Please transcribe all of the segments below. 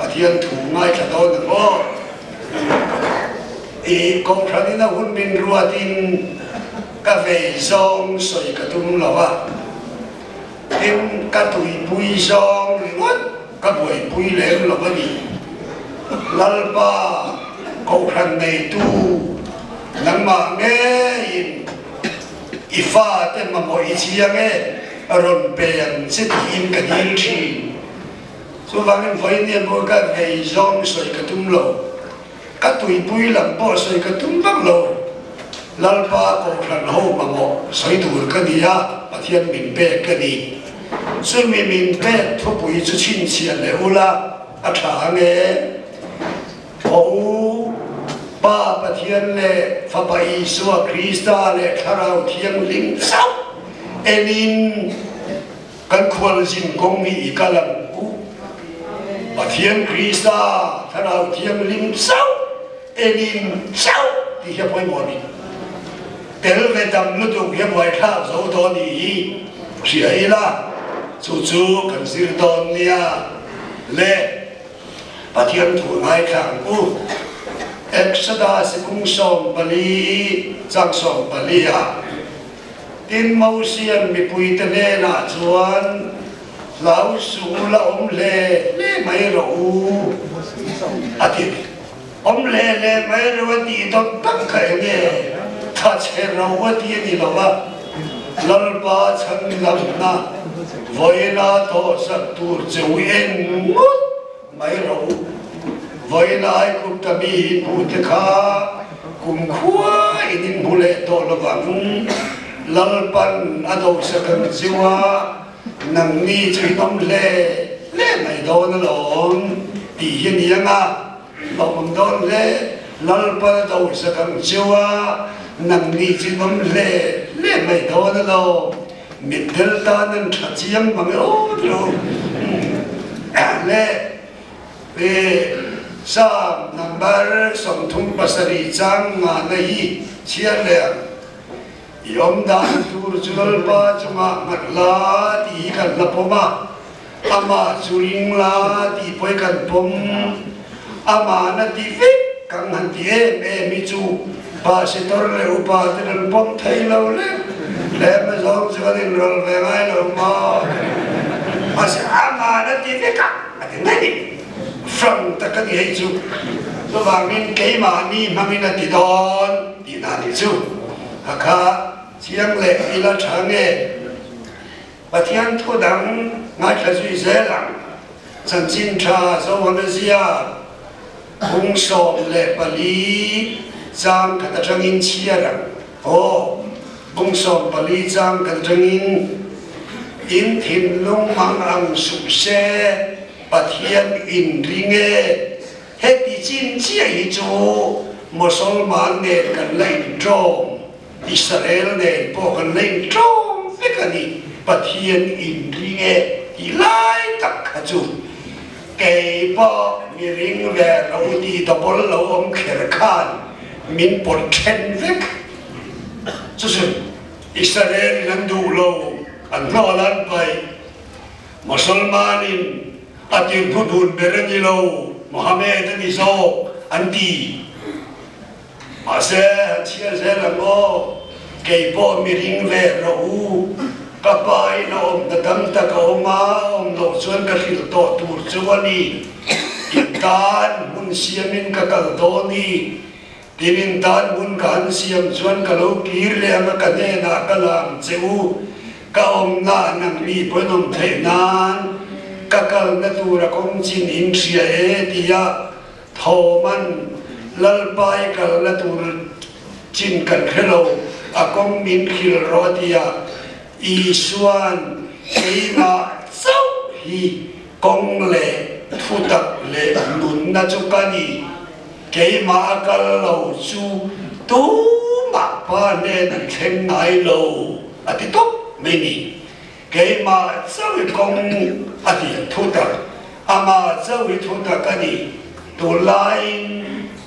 ประเทศถูกง่ายจะโดนหนึ่งโอ้อีกองพระนี่นะหุ่นบินรัวดินกาเฟซองสวยกระตุ้มหรอวะดินกระตุยปุยซองล้วนกระบวยปุยเหลวหรอวะนี่ลัลปากองพระในตู้นังมาเงยอีฟ้าเต็มมาหมดอีเชียงเงรอนเปียนสิทินกันยิงชีส่วนบางคนไฟเนี่ยพวกกันให้ซองสวยกระตุ้มโลกระตุยปุยลำบ่อสวยกระตุ้มบังโลลัลปาโกพลันโฮมาหมดสวยดูกันดีอะประเทศมินเป้กันดีส่วนมินเป้ทุกปุยจะชินเชียนเลยอุลาอัฐาเงโอ้ป้าประเทศเลยฟ้าไปสัวคริสต์เลยคาราเทียงลิงเศร้าเอลินกันควรสินคงมีอีกลังประเทศคริสต์คาราเทียงลิงเศร้าเอลินเศร้าที่จะไปหมดนี่แต่เรื่องดำลุดเพียงไว้ข้าวโซตอนนี้เสียอีละจู่ๆกันสิตอนเนี้ยเละประเทศถูกให้ขังเอ็กซ์ดาสิคุงส่งบาลีจังส่งบาลีอะดินมูเซียนมีปุยตะเนน่ะชวนเหล่าสูละอมเล่ไม่รู้อาทิตย์อมเล่ไม่รู้ว่าดีต้องตั้งใครเนี่ยถ้าเชื่อเราว่าดีนี่หรอวะลัลปาฉันลำนะเวลาโตสักตัวจะเวียนมุดไม่รู้เวลาคุตมีพูดข้าคุมขั้วอินินบุเลโตระวังลัลปันอดสักกันจิวะนังนี้จะน้ำเล่ไม่โดนหลงตีเห็นยังอ่ะเราไม่โดนเล่ลัลปันอดสักกันจิวะนังนี้จะน้ำเล่ไม่โดนหลงมิดเดิลตานันทัดยังบังโอ้ดูเล่สามนัมเบอร์สองทุ่งปัสรีจังงานนี้เชียร์เลยยอมดานตูรจุลปาจมามัดลาดีกันละพม่าอามาจุลิงลาดีป่วยกันพมอามานาดีฟิกกังหันดีมิจูปาสิตอร์เลอุปาติลพมไทยเราเลยแล้วมาสองสิ่งที่เราเวงไงเรามาอาสิอามานาดีฟิกกันอะไรนี่ฟังตะกันยังจูระหว่างนี้เกี่ยมานี่มันมีนาทีดอนดีนาทีจูฮักข้าเชียงเล็กอีละช่างเอประเทศทั่วดังงานจะช่วยเสลังฉันจินชาสวรรค์เสียคงสอบเล็กบาลีจังขัดจังอินเชียรังโอ้คงสอบบาลีจังขัดจังอินทินลุงมังอังสุเสประเทศอินริงเอเฮติจินเชียอิจูมุสลิมเนี่ยกันเล่นโจมอิสราเอลเนี่ยพวกกันเล่นโจมเฟกันนี่ประเทศอินริงเอที่ไล่ตักขจูเก็บมีริงเวเราดีตบลเราอมเขรคานมินปนเชนเวกสุดอิสราเอลนั้นดูเราอันนอลันไปมุสลิมอาทิตย์พุธเบรนิโลมุฮัมมัดนิโซอันดีมาเสียเชียเซลังโอเก็บมีริงเวเรากับไปน้องตะดัมตะกอมาโนชวนกันที่ตัวตูดชวนีอินทานมุนเสียมินกับกโดนีทีนินทานมุนกันเสียมชวนกับลูกกีเรียงกันเนนักลามเจ้ากับอมนานังมีปนมเทนานกัลนตัวรักองจินอินเชียดียาทอมันลัลไปกัลนตัวจินกันเฮโลอากงมินคิลโรดียาอีสวนอีมาเจ้าฮีกงเล่ทุตักเล่นุนนาจุกันีเกมากัลโลจูตูมาปาเนนเข่งไนโลอาทิตย์ไม่มีเกมาเจ้าวิกงอาทิตย์ทุตักอามาเจ้าวิทุตักกันีตัวไล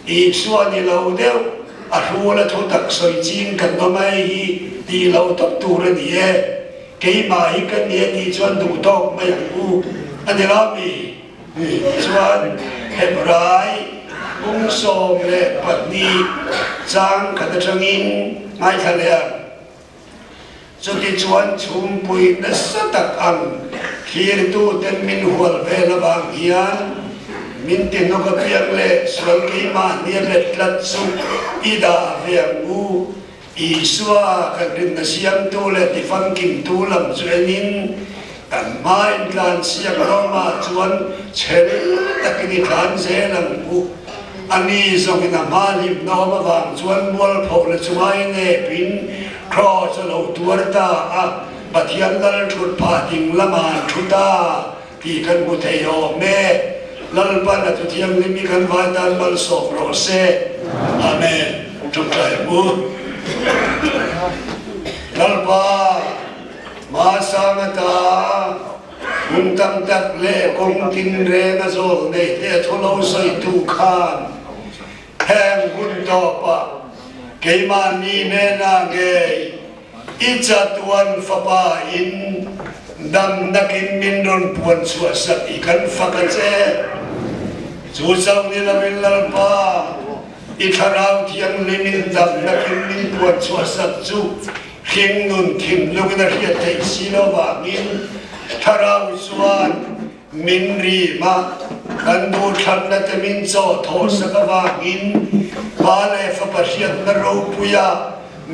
อีสวนนี่เราเดียวอารัวละทุตักสวยจริงกันก็ไม่ดีเราตับตัวนี่เองเกี่ยมาอีกกันเนี่ยที่ชวนดูดอกไม่รู้อันนี้เรามี chuan hebrai ung som le patni chang khata thangin ngai thale cho ti chuan chum pui na satak ang khir tu ten min hual vela bang hian min tin no ka piak le swal ki ma ni le tlat su ida veang u iswa kan rin na siam tu le ti fang kim tu lam chuanin kan mai tlan siam roma chuan chen takini tlan se lam u ani zongina malim no ma wang chuan mol pho le chuai ne pin cross lo tuarta a pathian dal thut pha ting lama thuta ti kan mu theyo me lalpa na tu thiam limi kan vai dan mal sok ro se amen tum kai mu lalpa ma samata untam tak le kong tin re na zol nei te tholo soi tu khan hem gun to pa ke ma ni ne na ge icha tuan fa pa in dam nakin min don puan suwa sat ikan fa ka che chu chang ni la min lal pa i tharau thiang limin dam nakin min puan suwa sat chu khing nun thim lugna ria thei silo wa min tharau suan min ri ma kan du than na te min cho tho sa ka wa min ba le fa pa hiat na ro puya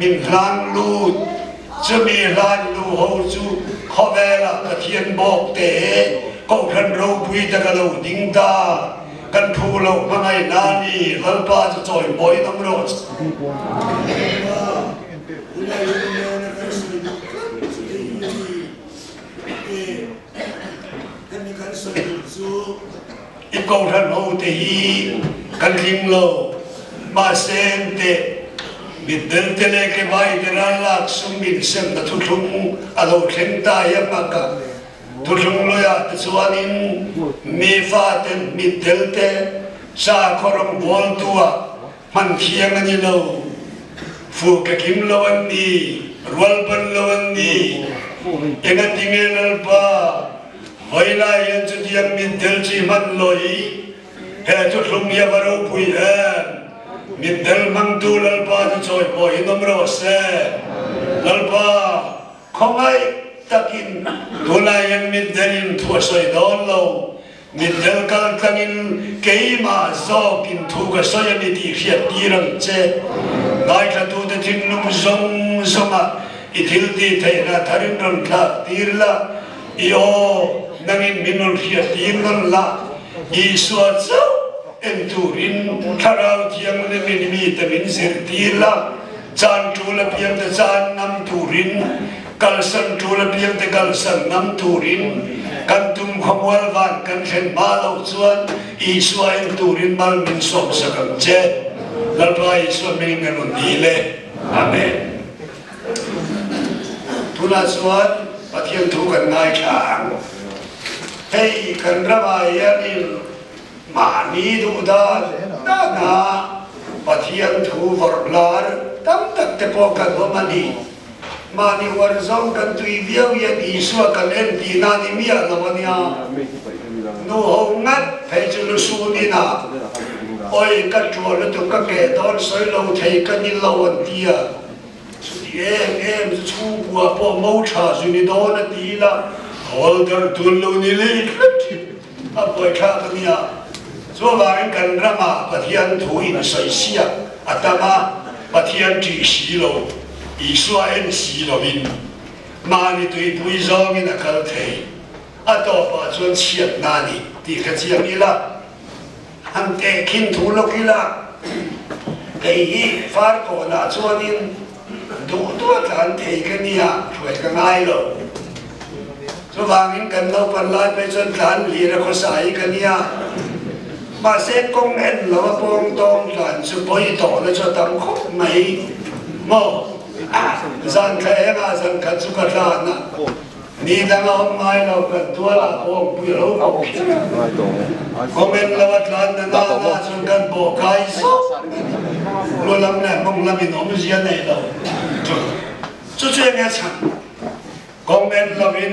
min hlang lutจะมีร้านดูเขาจูเขาแม่ละกระเทียนบอกเตะก็คันเราพุยจะกระเราดิ้งตากันทูเรามาไงนานี่ลัลปาจะจ่อยบ่อยน้ำรถอีกองทันเอาเตะกันลิงเรามาเซนเตะมิดเดินเตะเลกไปเดินลักสุมิดเส้นตะทุกทุ่งอารมณ์เข็นตายมากะทุกทุ่งลอยตะสวานินมีฟ้าเต็มมิดเดินเตะซาคอรมบอลตัวมันเคียงอันนี้เราฟูกะกิมเราอันนี้รัวลบันเราอันนี้เอ็งติงเอลลปาเวลายันจุดยังมิดเดินจีมันลอยเฮทุกทุ่งยาบารุปุยเอมิดเดินมังตูลัลปาจะช่วยบ่อยน้ำร้อนเสลัลปาคงไอ้ตะกินทุลายังมิดเดินทั่วสวยดอนเรามิดเดินกันตังินเกี่ยมาซอกินทุกสวยมิดีเขียดดีรังเจนายขัดตัวทิ้งนุ่มซงซงอ่ะอิทิลดีเทน่าทารินรันทาดีละอีโอนังินมินุลเขียดดีนั่นละอีสวดเจ้าเอ็นตูรินคาราที่ยังไม่มีมีแต่มินเสียดีละจานจูละเพียงแต่จานน้ำตูรินกัลสันจูละเพียงแต่กัลสันน้ำตูรินกันตุ่มขมวลวันกันเห็นมาเราชวนอีสวาเอ็นตูรินมามินสมสักเจลัลปาอีสวามินกันวันนี้เลยอาเมนทุลาสวดปะเทียนทุกันง่ายขางให้กันระบายยันิลมานีดูดาด้านาปะเทียนทูวอร์ลาร์ตั้งแต่เตปอกันว่ามันนีมานีวอร์ซองกันตุยเดียวยันอีสวากันเอ็นดีนานิมีอะไรวะเนี่ยนูหงงัดเพจุลสูนีนาโอ้ยกัดชัวร์แล้วตุกะเกตอนสวยเราเทกันนี่เราวันเดียเอ็มจะชูบัวพอมูชาสุนิโดนดีละฮอลเดอร์ตุลลูนิลีอ่ะปล่อยข้ากันเนี่ยส่วนบางกันระมาปะเทียนถูอินใส่เสียอัตมาปะเทียนจีสีโลอีสวาเอ็นสีโลมินมานี่ตัวปุยจอมินะกัลเทอ่ะต่อไปจนเชียดนานี่ที่กระเจียงนี่ละอันเตะขินถูลกิละไอ้ยี่ฟาร์โกนาจวนนินดูตัวการเทกันเนี่ยช่วยกันง่ายเลยส่วนบางกันเราปันไล่ไปจนการหลีระเขาใส่กันเนี่ยมาเซ็กกงเอ็นเราปองตองกันสุดไปต่อแล้วจะตั้งคบไหมโม่สันแค่งาสันขัดสุขทานนะนี่ตั้งเอาไม้เราเป็นตัวละปองปุยเราคงเอ็นเราวัดลานนานาจนกันบอกใครสักรู้ลำเนี่ยมองลำอินอมเสียไหนเราจุดเชื่อไงฉันคงเอ็นเราเป็น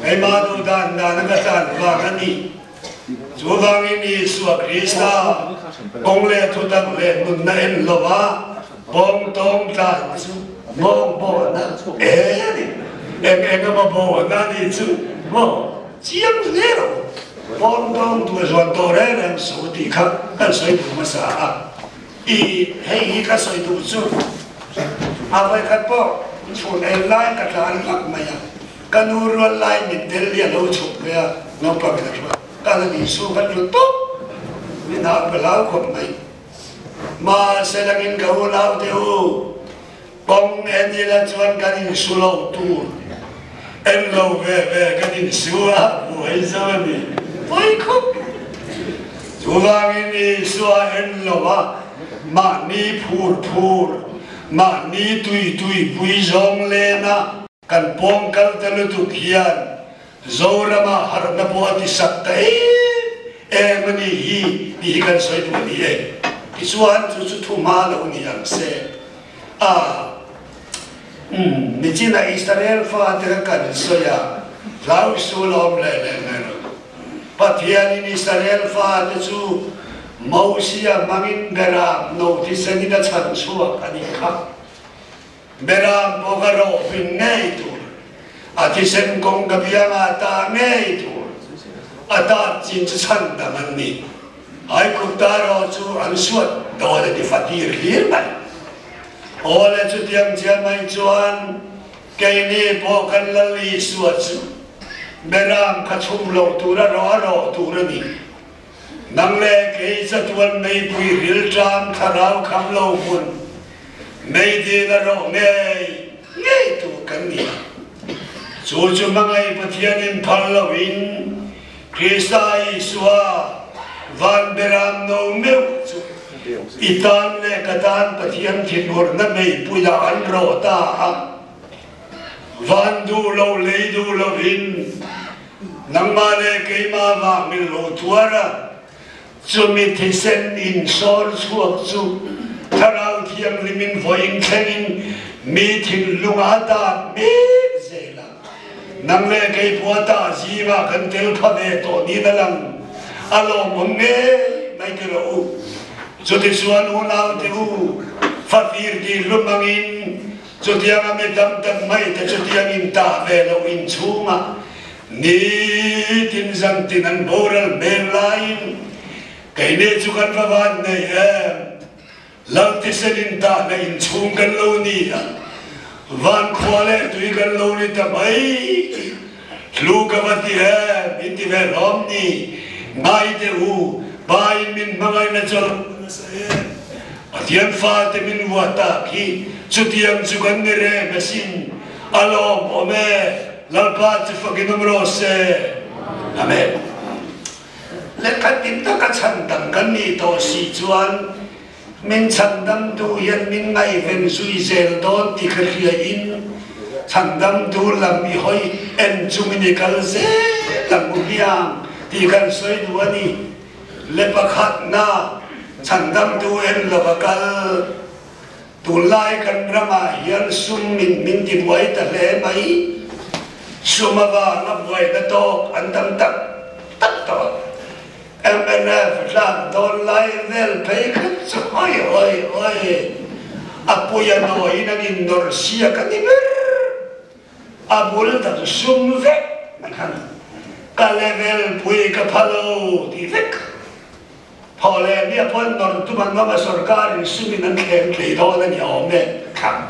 ไอ้มาดูด้านนั่นก็จานว่ากันนี่ Chúa vang in Giêsu Christa ông lệ thu tăng lệ nun na en lova bong tông ta bong bo na em mà bo na đi chú bo chiếm lệ rồi bong tông tu ruột to đấy em số thì khác cái sợi tu mà sao y hay cái sợi tu chú à vậy cái bo chuột em lại cái là anh mặc mày cái nụ ruột lại mình đến liền lâu chụp về nó bao cái đó cái là bị số cái nụ tốt mình học cái lão con mày mà sẽ là những cái lão tiêu bông em đi là chọn cái những số lão tu em lâu về cái những số à vui sao vậy vui khóc chú vang in số em lâu à mà ni phur mà ni tui vui rong lên à kan bông cái tên tu kian rồi mà har na bộ đi sắc tay em ni kan soi tu ni em Isuan tu tu malu ni yang se ni China Israel fa te kan soya lau su lom le pathian in Israel fa te chu Mausia mangin beram no ti senina chan suwa ani kha beram bogaro fin nei tu ati sen kong gabianga ta nei tu ata chin chan da man ni ai cũng ta rồi chú ăn suốt đó là đi phát triển liền mà ô là chú tiêm chiên mai chuan cái này bỏ căn là lý suốt chú mẹ làm khát chum lâu tu ra rõ tu ra đi nang lệ cái chất tuần này bùi riêng tram thà rau khăm lâu buồn mấy đi là rõ nghe tu cái này chú mang ai bắt thiên in phal lâu in Kristai suwa van beram no meu itan le katan pathian thinur na mei puya an ro ta van du lo in nang ma le ke ma wa mil lo tuara chumi thisen in sol chuak chu tharau thiam limin voin thengin mi thin lunga ta me zela nang le ke puata ji ma kan tel phane to ni na lang alo monge mai ke ro cho te suan u nau te u fatir di lumangin cho te ang ame dam mai te cho te ang in ta ve lo in chunga ni tin zang tin an boral ben lain kai ne chu kan va van nei em lang te selin ta na in chung kan lo ni van khwale tui kan lo ni ta mai lu ka va ti em in ti ve rom ni mai te u bai min mangai na chol na sa atian fa te min wa ta ki chutiam chukan ni re masin alom ome lalpa chu fakinum ro se amen le katim ta ka chan dang kan ni to si chuan min chan dam tu yan min ngai ven sui zel don ti khria in chan dam tu lam mi hoi en chumini kal ze lam bu biang ti kan soi du ani le pakhat na chandam tu en lo bakal tu lai kan rama hian sum min ti buai ta le mai suma ba na buai na to andam tak to MNF lam don lai vel pe kan oi apuya no ina in dor sia kan ni abul ta sum ve kan ka level pui ka phalo ti vek phole ni apon nor tu man ma sarkar sumi nan khem le do na ni om ne kham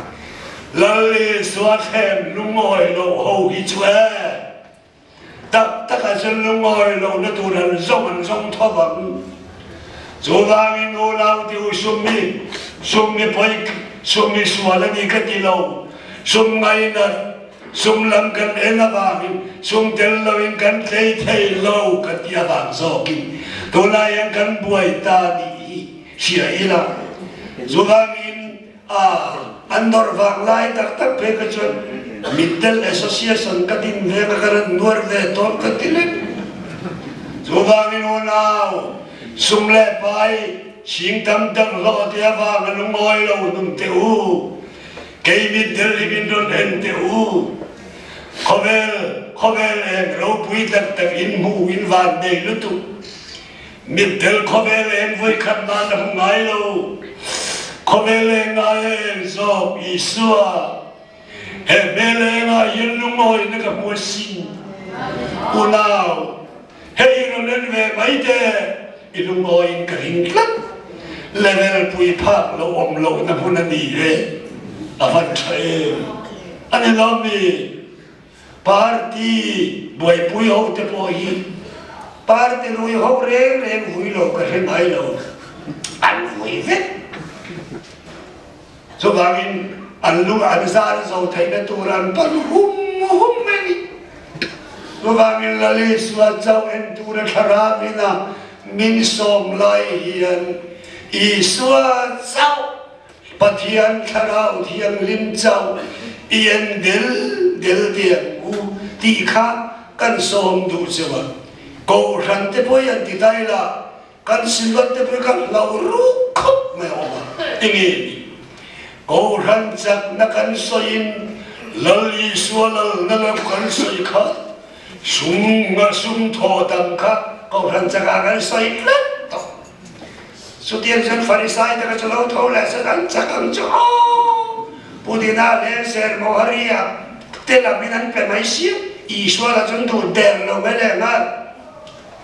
lali swat hem lungoi lo ho hi chwe tak ka chen lungoi lo na tu ran zong tho bang zo wang in o lao ti sumi poi sumi swala ni ka ti lo sum ngai na sum lam kan ena bang sum tel lo in kan thei lo ka ti bang zo ki to la yang kan buai ta ni sia ila zo wang in andor wang lai tak pe ka chon middle association ka din ve ka karan nuar ve ton ka tilen zo wang in onao sum le pai sing tam lo ti wang lu ngoi lo num te u cái middle living don en te u khovel em ro pui tak tak in mu in van dei lutu mit tel khovel em voi khat na na ngai lo khovel ngai em so isua he mele nga yin lu ngoi na ka mu sin unao he ro len ve mai te ilu ngoi ka ring klat level pui phak lo om lo na phun ani he avan thae ani lo mi party boy pui ho te poi party rui ho re hui lo ka he mai lo an hui ve so bangin an lu an sa so thai na turan pan hum meni so bangin la le swa chau en turan kharabina min som lai hian I swa chau pathian kharau thiang lim chau ien del tiang u ti kha kan som du chewa ko ran te poi an ti dai la kan silvat te poi kan lau ru khop me oma ingi ko ran chak na kan soin lali swala na la kan soi kha sum tho dam kha ko ran chak kan soi la Sutian jan farisai tak celau tahu lah sedang cakap jauh. Pudina leser moharia telah minan pemaisir iswala juntu der lo melengan.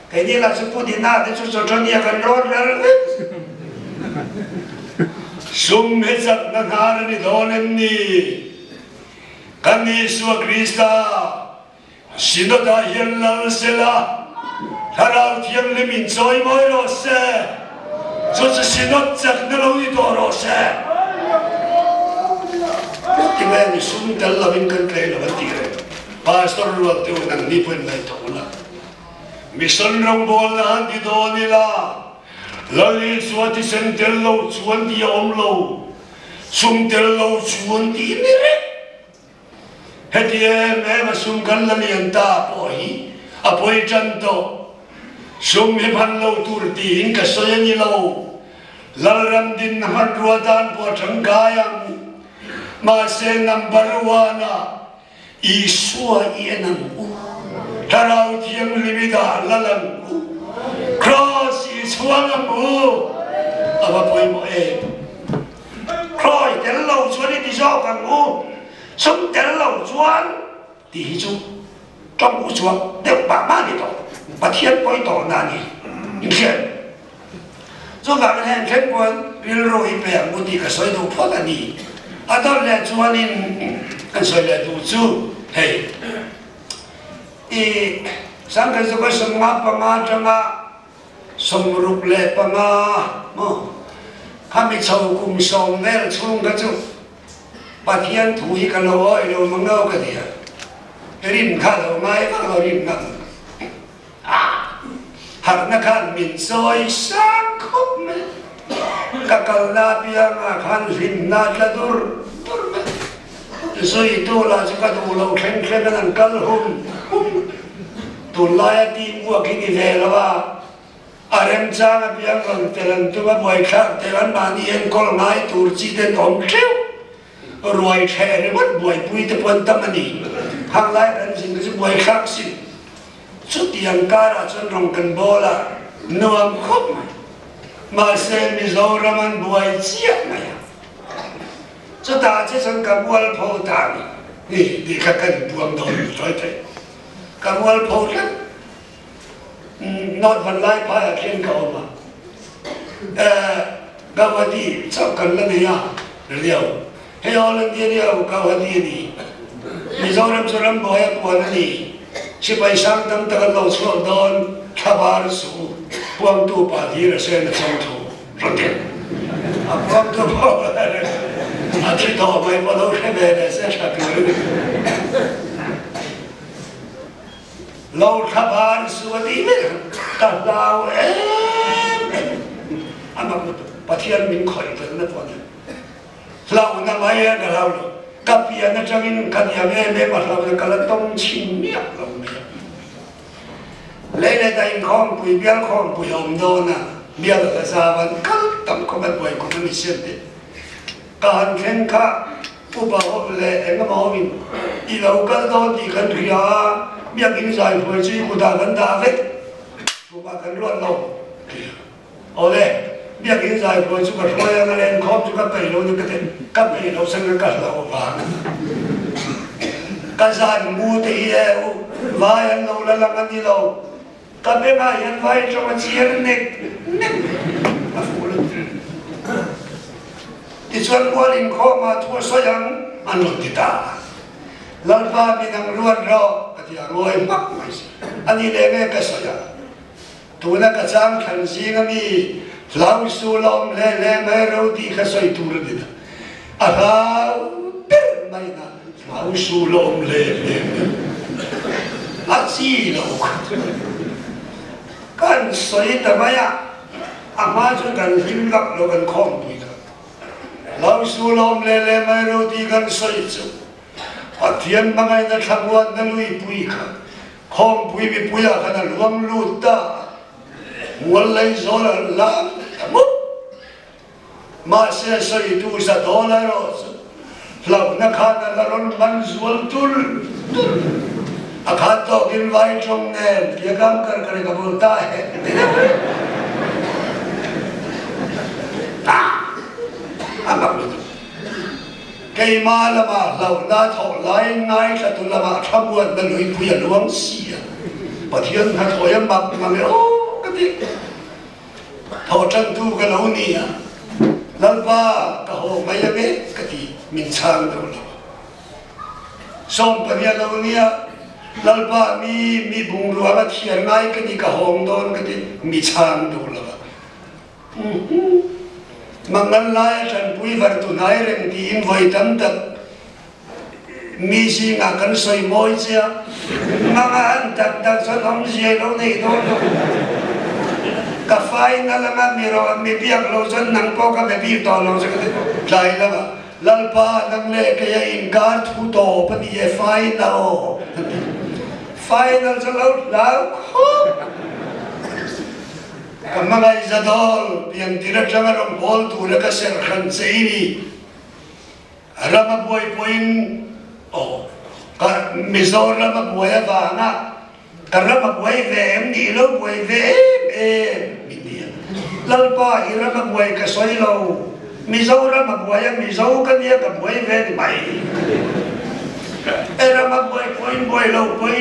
Kini lah sepudina de cucu dia kan roller. Sum hezak nagar ni donem ni. Kami Yesus Krista sinota hilang sela. Harap tiang lemin joy moiro se. 就是新的这个路一多少些？因为你兄弟那边跟来了问题了，把所有的都能你不来投了，你身上不难的多你啦，那你说的身体老穿的红楼，兄弟老穿的你嘞，那天没嘛兄弟那年大不易，啊不易真多。Sum hipan lau turti hingga saya ni lau lalam din hadruatan po tanggayang mase number 1 isua ienang tarau tiang limita lalang cross isua ngamu apa poi mo cross tel lau chuan di so kamu sum tel lau chuan di chu trong u chuan đều ba ma đi đâu把天不到那里，你看，做法个呢，天官比如说一百亩地个水都破了你，啊，到来做呢，跟谁来入住？嘿，上个这个什么帮啊，这啊，什么路来帮啊，还没抽工上来冲个就，把天土一个路一路蒙到个的，人看到买那个人看。Harna kan min soy sakop me kakal na piang kan hinna ladur me so itu lah suka tulau keng dengan kalhum tulaya ti buat ini velawa arem cang piang kan telan tu boy kak telan mani en kol ngai turci den om keu roi khe ni boy pui te pon tamani hang lai kan sing ke boy kak sing chút tiền cả là chân rồng cần bò là nuông khóc mà xem mi dâu ra man buổi chiếc này chút ta chỉ chân cả buồn phô ta đi các cần buông đầu thôi thế cả buồn phô lắm nói phần lại phải là thiên cầu mà các bạn đi sao cần lên này à điều hay họ lên đi điều các bạn đi mi dâu ra cho làm bò buồn đi si pai sang tam ta lo chuak don khabar su puang tu pa thi ra sen chang thu rote a puang tu bo a thi to mai bo lo khe be se cha ku lo khabar su di me ta lao ama pa thian min khoi ta na po ne lao na mai ga lao lo kapia na changin kania me ma lao na kala tong chin mi lo me lấy lại tay con bùi biếng con bùi hồng đô na biếng là sao vẫn cắt tầm có bắt bùi của nó mình xem đấy cả hàng khen cả phụ bảo lệ em bảo mình đi lâu cái đó thì cần thủy à biết kinh giải phơi chi của ta vẫn ta hết phụ bảo cần luôn lâu ở đây biết kinh giải phơi chi của phơi anh lên khom chi cái bể lâu như cái bể lâu sang cái lâu vàng cái giải mua thì vài anh lâu là làm anh đi lâu cái bên này anh vay cho anh chia nè mà phụ luôn thì xuân qua linh khó mà thua soi anh ăn được thì ta lần ba mình đang luôn rồi thì ngồi mắc mày anh đi để nghe cái soi anh tu na cái trang khăn gì ngắm đi lau su lom lê mày rồi thì cái soi tu rồi đi à ha biết mày na lau su lom lê à gì đâu kan soi ta mày à mà cho kan hình gặp rồi kan không tùy lau su lom lê mày rồi thì kan soi chú à thiên mà ngay na thằng quan na lui bùi cả không bùi bị bùi à cái na luang lu ta muốn lấy gió là làm mút mà sẽ xây tu sa đó là rồi lâu na khát là ron man zual tul à khát to kinh vai trong nè phía cam cần cái cái bồn ta hết à mặc cái mà là mà lâu na thọ lại ngay là tu là mà tham quan là lối bùi luang xì à và thiên hà thọ em mặc mà mẹ ô cái gì thọ chân tu cái lâu nè lần ba cái hồ mày cái gì mình sang đâu rồi xong bây giờ lâu nè lần ba mi bung ruộng cái thiên ngay cái gì cái hồng đôn cái gì mình sang đâu rồi mà ngân lại chân bùi vật tu này rèn thì in vơi tâm tập mi si ngã cần soi môi chứ mà anh tập cho ông gì đâu này đâu cái phai nó là mà mi biết lâu chân nắng po cái bị to lâu chứ cái lại là lần ba nắng lệ cái in gan thu to bên gì phai nào phai nó cho lâu lâu cái mà cái giờ đó biển thì nó chẳng có đồng bol tu là cái sự khẩn chế đi ra mà bồi cái miso ra mà bồi vàng á cái ra mà bồi về em đi lâu bồi về em lần ba ra mà bồi cái xoay lâu miso ra mà bồi miso cái gì cái bồi về thì mày ra mà bồi lâu bồi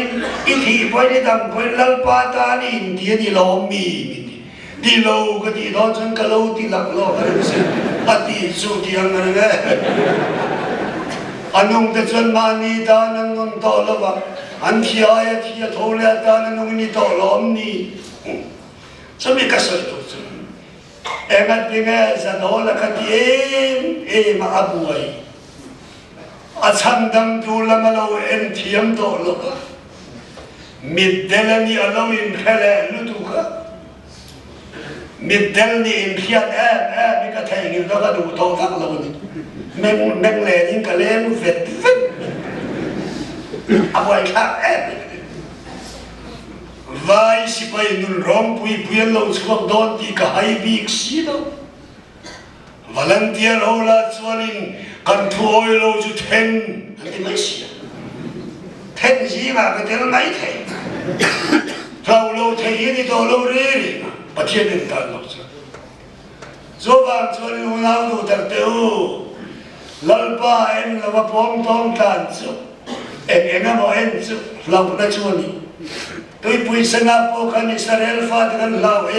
ít thì bồi đi đằng bồi lần ba ta đi đi lâu mi đi lâu cái gì đó chân cái lâu thì lắc lâu cái gì số tiền này nghe anh ông ta chân mà ni ta anh ông to là vậy anh thì thôi là ta anh ông ni to lắm ni sao biết cái gì đó em ăn tiếng nghe giờ đó là cái gì em mà abu ấy à chăm đam tu là mà lâu em thiêm to là mít đê là ni lâu in khai lệ lu tu cả mít đê ni in khiết bị cái thằng gì đó cái đủ thâu thắc lâu ni mình lệ những cái lệ vết à vậy khác vai si bay nun rom pui lâu xuống đón thì cả hai bị xí đâu volunteer lâu là chuanin cần thôi lâu chú thêm thì mấy xí thêm gì mà cái tiếng mấy thế lâu thế thì đâu lâu đi bắt thiên đến tận lâu chứ số vàng chuanin hôm nào đủ thật tiêu lần ba em là một bom tông tàn chứ em mà em chứ lâu nó chuanin tôi bùi Singapore kan Israel phát kan lao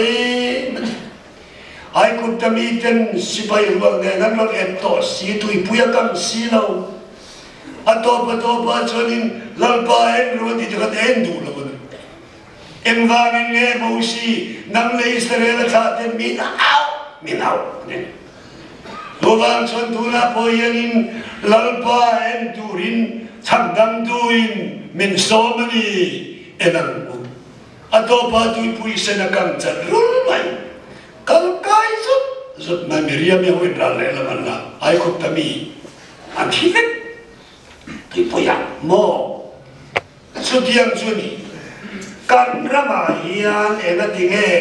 ai cũng tâm ý tên si bay ruộng này ngăn lót em to si tôi bùi cam si lâu à to ba cho nên lần ba em rồi thì cho em đủ là vậy em vang nghe mâu si nằm lấy Israel thà tên mi nào tôi vang cho tôi là bồi yên lần ba em turin tham đam tuin mình so mani enang mo ato pa tu pui senakang charul mai kalkai zut na miriam ya win rale la man la ai ko tami an thivek tu puya mo su tiang suni kan rama hian ena tinge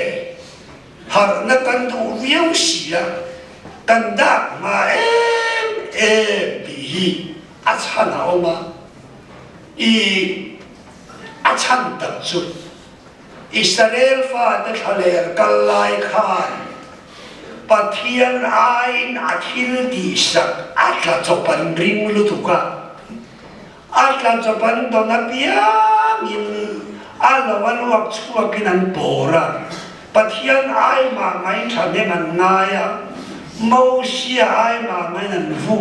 har na kan du viau sia kan da ma em bi hi achan oma I achan tak chu Israel fa ta khaler kalai khan pathian ain akhil di sak atla chopan ring lu tuka atla chopan dona piang in alawan wak chua kinan pora pathian ai ma ngai thane man ngaya mau sia ai ma ngai nan vu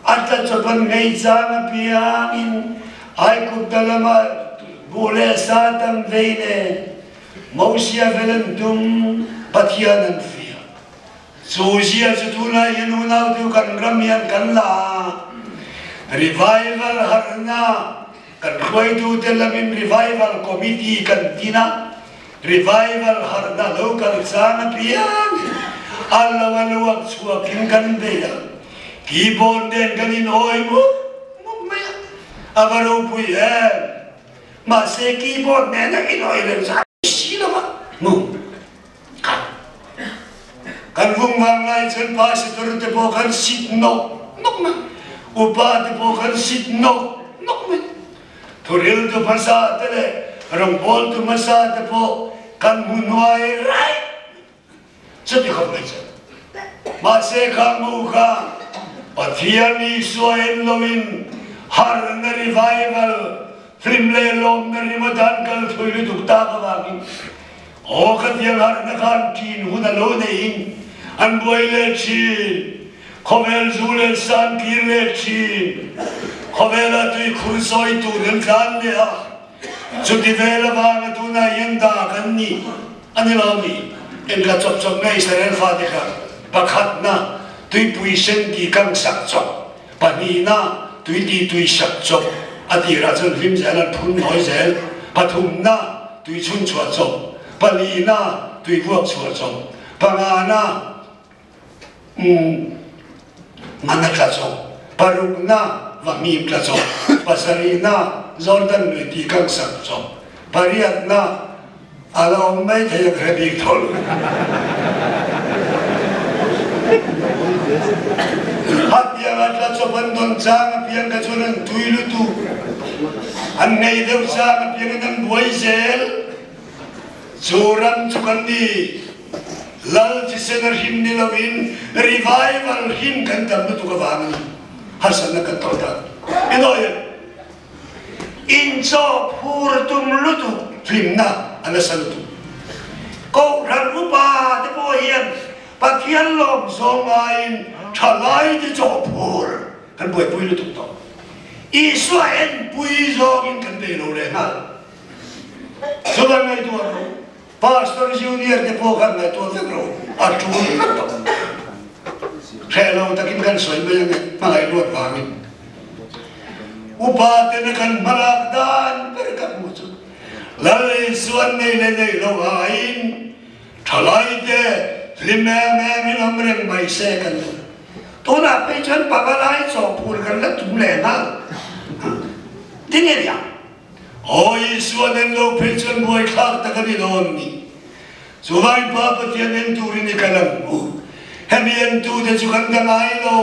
atla chopan ngai jang piang in ai kudalama bole satam veine mau sia velen dum pathian an fia Susia setuna yenuna tu kan ramian kan la revival harna kan khoi tu telamin revival committee kan tina revival harna local sana piang alla walu aksu kin kan beya keyboard den kan in oi mu me avaro puya ma se keyboard ne na in oi le sa sila ma mu kan vung mangai chen pa se tur te po kan sit no nok ma upa te po kan sit no nok ma thuril tu phasa te le rong bol tu masa te po kan munwai rai chati khom mai cha ma se khang mu kha pathiani soen lovin har na revival frimle lom na rimadan kal thuli dukta ka wagi o ka dial har na kan tin hu na lo nei an boile chi khovel zule san kirle chi khovela tu khursoi tu ren kan le a chuti vela ba tu na yenda kan ni anilami en ka chop chop ngai Israel fa de ka pakhat na tui pui sen ki kang sak chop pani na tui di tui sak chop adi ra chon lim jalan phun noi zel pathum na tui chun chua chop pani na tui vuak chua chop pangana mana klaso parugna vami klaso pasarina Jordan nuti kang sakso pariatna ala ummay thaya khabik thol hatya klaso bandon chang piang kachunan tuilutu annei dev chang piang nan boisel suram chukandi lal jisenar him nilawin revival him kan tamnu tu kawangan hasana kan tota inoy inso pur tum lutu fimna anasalutu ko ran upa de boyen pathian lom songain thalai de chopur kan boy pui lutu to Israel pui zongin kan be lo le na solangai tu Pastor Junior de pokan na to vegro atu to hello takin kan soy bayang malai luat bangin upa te kan malakdan berkat mucu lalai suan nei nei lo ain thalai de lime me min amreng mai se kan to na pe chan pagalai so pur kan la tum le na dingeria Oi suanen lo pechen boy khak takani donni Subai papa tianen turini kalam Hemien tu de sukan dangai lo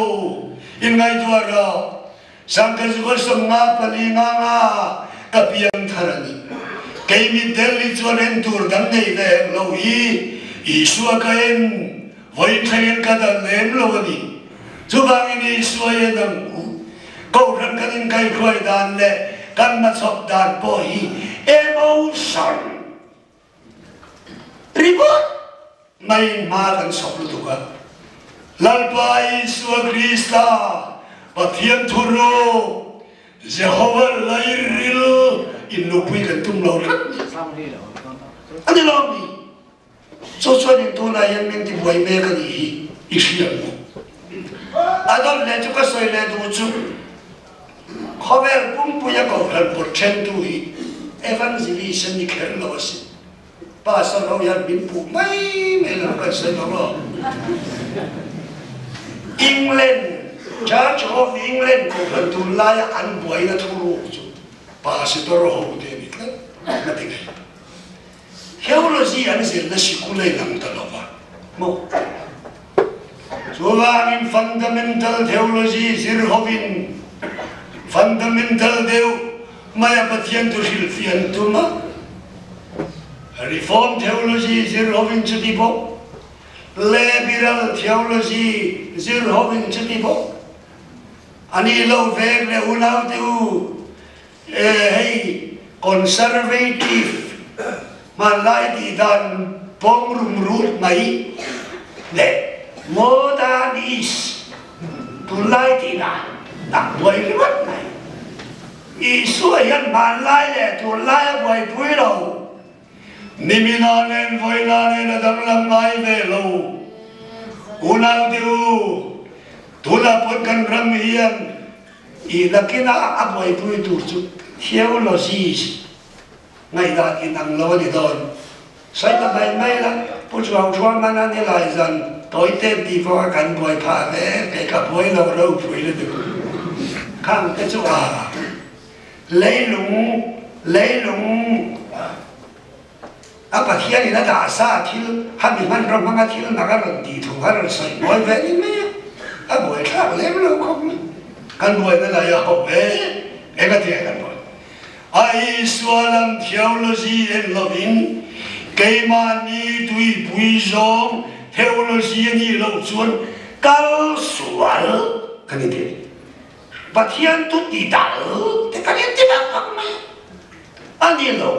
Ingai tuara Sangka suka semua palinga nga Kapian tharani Kaimi deli suanen tur dangai lem lo Isua kain Voi kain kada lem lo ni Subang ini suayen Kau rangkanin kai kuai dan le kan masuk dan boy emotion ribut main makan soplu tuka lalpai suwa Krista pathian thuro Jehovah lairil inupui kan tumlau ani lomi so yang tu na yang menti boy me kan isian adol le tuka soy le tu Khovel pun punya kaulan portentui evangelism ni kerlos pasal orang bin pu mai melakukan sesuatu England Church of England kaulan tu layak an buai na turu pastor ho de ni kan nanti theology an sel na sikulai nam talaba mo Chuwangin fundamental theology zirhovin fundamental deu maya pathian tu hilfian tuma reform theology zirhovin chutibo liberal theology zirhovin chutibo ani lo veg le ulau tu hey conservative malai di dan pongrum rut mai le modernist tulai di dan tak boleh lewat mai isu yang malai le tulai boleh pulau niminanen voilanen dalam mai velo ulau tu tula pun ramian ina kina aboy pui turcu theology ngai da kinang lo di don sai ta mai la pu chuang chuang mana ni lai zan toi tem di fo kan boy pha ve pe ka boy lo ro pui le tu khang te chu a lấy lũng apa hian ina da sa thil han mi man ro manga thil na ga ron di thu ha ron sai boy ve ni me a boy thak le lo khom kan boy na la ya ho ve e ka ti kan boy ai sualam theology en loving ke ma ni tui pui zong theology ni lo chuan kal sual kan ni te pathian tu ti dal te kan ni ti ba ma ani lo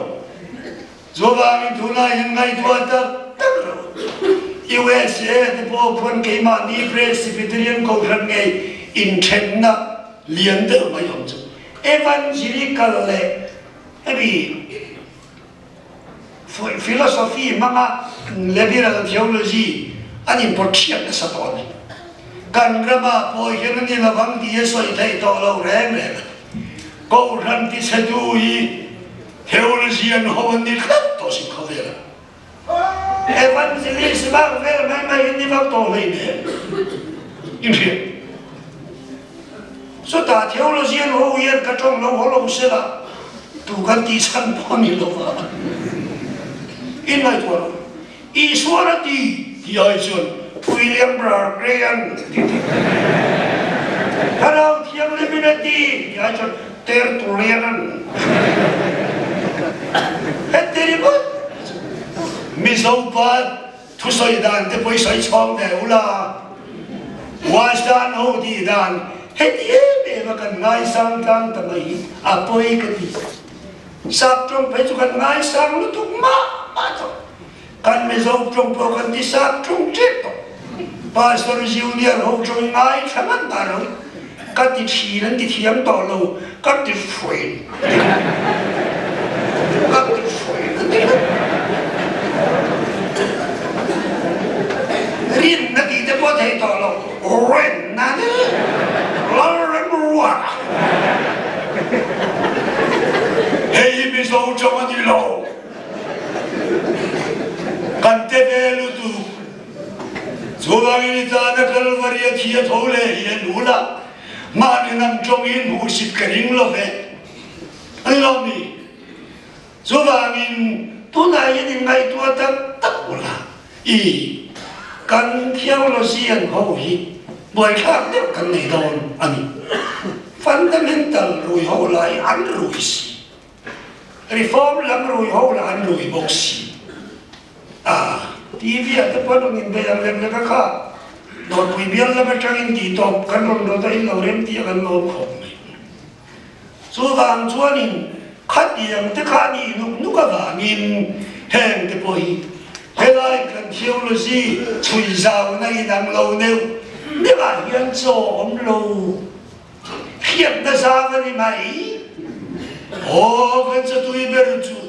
zobang tu na yang ngai tu ta USA the po phun ke ma ni Presbyterian ko ran ngai in chen na lian de ma yom chu evangelical le ebi philosophy manga liberal theology an important sa to ni kan rama po hian ni la wang di soi thai to lo reng le ko ran ti sa du hi theology an ho ni khat to si ko vera evangelism ba ver mai ni ba to le ne in so ta theology an ho yer ka tong lo ho lo se la tu kan ti san po ni lo ba in mai to I suara ti ai chon William Graham kalau tiang lebih nanti ai chon Tertullian teri pun misaupat tu soi dan te poi soi chong de ula was dan ho di dan heti be makan ngai sang tang tamai apoi kati sap trong pe chu kan ngai sang lu tu ma to kan misau trong po kan di sap trong chep to pastor junior ho trong ngai chaman daro kan di chi nan di thiam to lo kan di fui rin na di te po thei to lo ren na de lo ren ruwa hei mi so choma di lo kan te velu tu zuwangi ta na kalvaria thia thole yen ula ma ni nam chong in hu sit karing lo ve lo mi zuwangin tunai ni ngai tua tak ula I kan theology an ho hi boy khak le kan nei don ani fundamental rui ho lai an rui si reform lam rui ho la an rui boxi TV at pon ngin be ang lem ka kha don pui bial la ba tang in ti top kan ron do ta in lo rem ti kan lo khom zuwang chuanin khat yang te kha ni nu ka ba ngin heng te poi helai kan theology chui zau na in ang lo neu ne ba yan zo om lo hiam na sa ga ni mai kan sa tui ber chu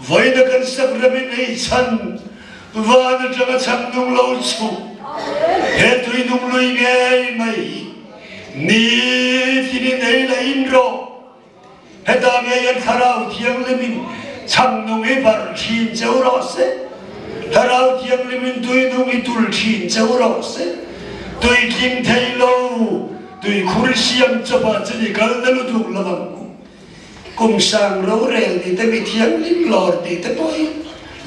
voi na kan sa rabi nei chan va na changa chang nung lo chu he tui nung lui nge mai ni ti ni nei la in ro he ta me yan tharau thiang le min chang nung e bar thin chau ro se tharau thiang le min tui nung I tul thin chau ro se tui kim thei lo tui khur siam chapa chani kal na lu du la bang kum sang ro rel di te mi thiang lim lor di te poi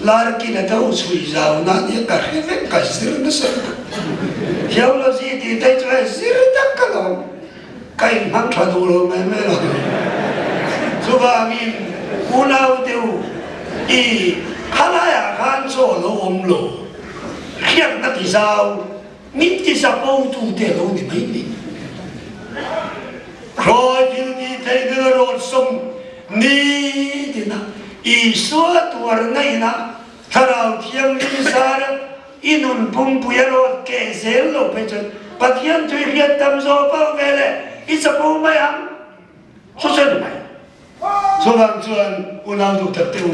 lar ki na tau chui zau na ni ka he ve ka sir na sa theology thì thấy cho zir tak ka lo kai mang tha du lo me lo so ba min unau teu i halaya khan so lo om lo khiak na ti sao min ti sa po tu te lo ni mai ni khoi til ni thai de ro som ni ti na i suat war nai na tharau thiam ni sa inun pum puyalo ke zel lo pe chen pathian thui hiat tam zo pa vele i sa po mai am so sen mai so lang chuan unau du tak teu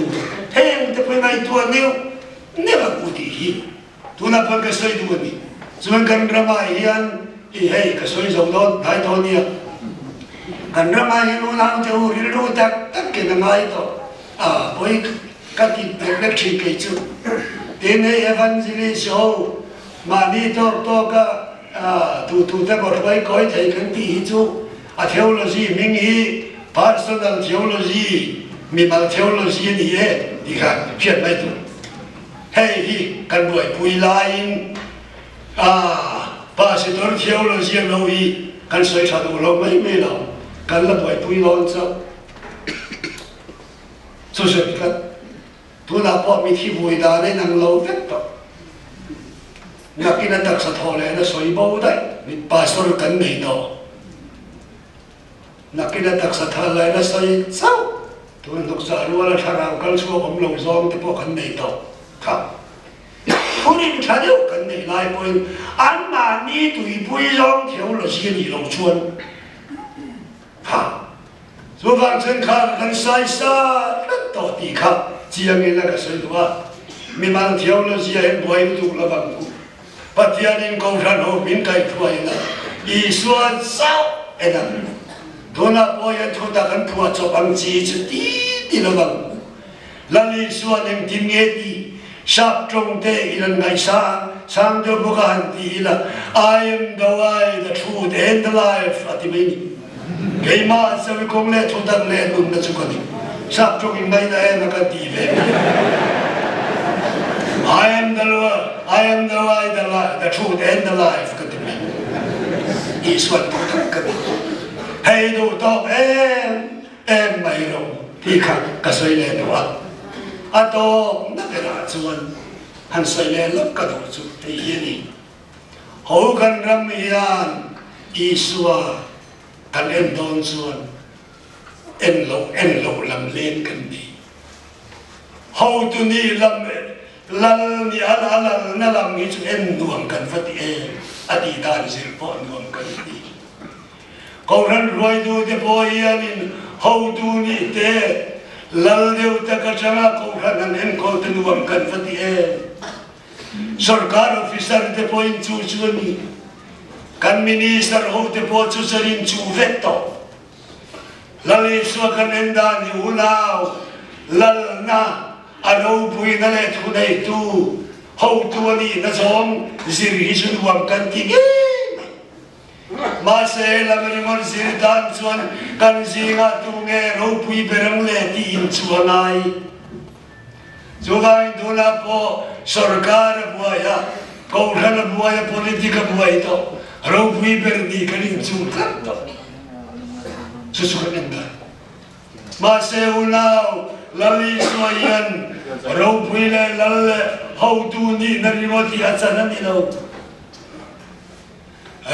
heng te pui mai tu neu never ku ti hi tu na pa ka soi du ni chuan kan rama hian i hei ka soi zo don dai to ni kan rama hian unau teu ri ru tak tak ke na mai to poi ka ti nek chi ke chu ini evangelis show mani to ka tu te bor bai koi thai kan ti chu a theology ming hi personal theology mi mal theology ni he di kha phiat mai tu hei hi kan buai pui lain pastor theology lo hi kan soi tha du lo mai me lo kan la buai pui lon cha so se ka tu na po mi thi vui da le nang lo vet to na kina tak sa thole na soi bo dai mi pastor kan nei do na kina tak sa thale na soi sau tu nduk sa ru la thara kal chu om lo zom te po kan nei do kha purin tha deu kan nei lai po an ma ni tu i pui zong thiau lo si ni lo chuan ha so vang chen kha kan sai sa to ti kha chiang in la ka soi tua mi man theology he boy tu la bang ku patian in ko ran ho min kai thuai na i suan sao enam dona boy an thu ta kan phua cho bang chi chu ti la bang la li suan em tin nge ti sap trong te ilan ngai sa sang do bu kan ti la I am the way the truth and the life ati mai ni kei ma sa vi kong le thu ta le dum na chu ko ni sap trong in ngai na em ka ti ve I am the way, the truth and the life ka ti mai is what to ka hey do to em mai ro ti kha ka soi le do a to na ka ra chuan han soi le lok ka do chu te hi ni ho kan ram hian isua kan em don chuan en lo lam len kan ni ho tu ni lam lal ni ala na lam ni chu en nuam kan fati ati dan sil po nuam kan ni ko ran roi du de boy in ho tu ni te lal deu ta ka changa ko ran en ko te nuam kan fati sarkar officer de point chu chu ni kan minister ho te po chu sarin chu veto lali suwa kan enda ni ulao lal na aro bui na le thu nei tu ho tu ani na som zir hi su wam kan ti ge ma se la meri mon zir dan chuan kan zinga tu nge ro pui berang le ti in chuanai chugai dula po sarkar buaya ko ran buaya politika buai to ro pui ber ni kan in chu tlat to susukan enda mase ulao lali soyan ro phuile lal how tu ni narimoti achana ni lo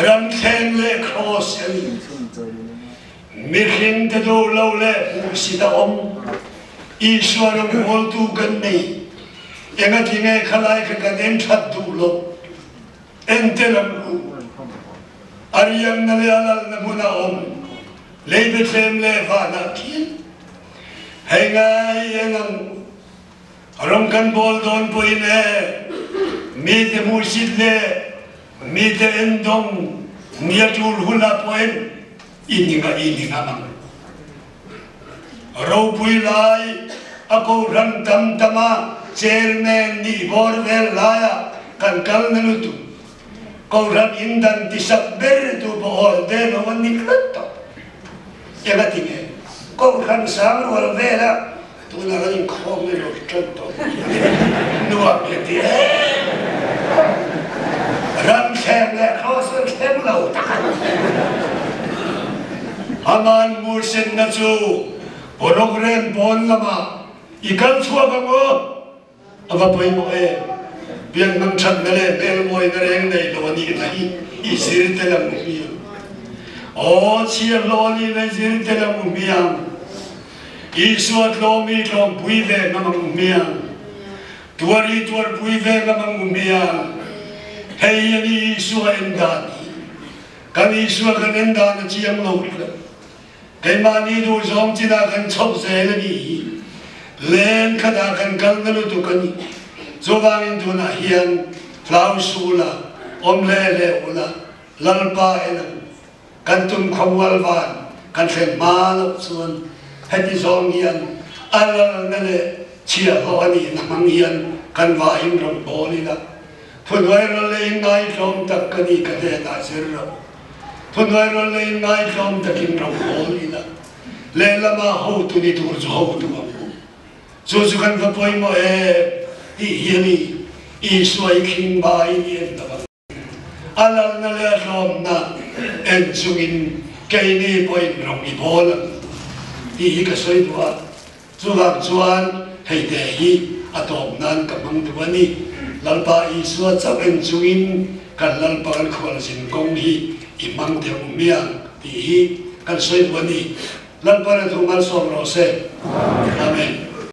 ram khen le cross ani mirhin te do lo le sida om ishwaram hol tu kan nei enga tinge khalai ka kan that du lo enteram ariyam na le alal na muna om Lebe tem le vana kien. Hengai enam. Rom kan bol don poine. Mite musid le. Mite endong. Niatul hula poen. Ininga mang. Ro pui lai. Ako ram tam tama. Chairman di borvel laya. Kan kal nalutu. Kau ram indan tisap bertu bohol deno waniklatto. Yang ketiga, kau kan sang luar vela, tu nak ni kau meluk contoh, nuak dia, ram sem le aman musin na chu program bon lama ikal chua ka mo aba poi mo biang nang chat na le bel moi na reng nei lo ni na i sir te lam mi o chi lo ni na sir te lam mi i suat lo mi lo pui ve na mi tuari tuar pui ve na mi hei ni suat endan kami suat kan endan chi am lo cái mà đi đuổi giống chỉ là cần chọc xe là đi lên khá đã cần cần nó tụ cần cho vang tụ na hiền lao su là lê lê là lal pa em cần tum không wal van cần phải ma lộc xuân hết đi giống hiền al nè lệ chia hoa đi nằm hiền cần vào im rong bò đi là phun vay rồi lên ngay trong tất cả đi cái thế ta sẽ rồi phun vay rồi lên ngay trong tất kim rong bò đi là lên là mà hậu tu đi tu cho hậu tu mà cho cần phải bồi mà đi hiền đi ý xoay kinh bài hiền đó alal na le rom na en sungin cái này bồi rong đi bò là đi cái xoay tu chu vang chuan hei te hi atom nan ka mang tu ani lalpa i suat chap en chungin kan lalpa kan khwal sin kong hi i mang te miang ti hi kan soi tu ani lalpa na tu mal som ro se amen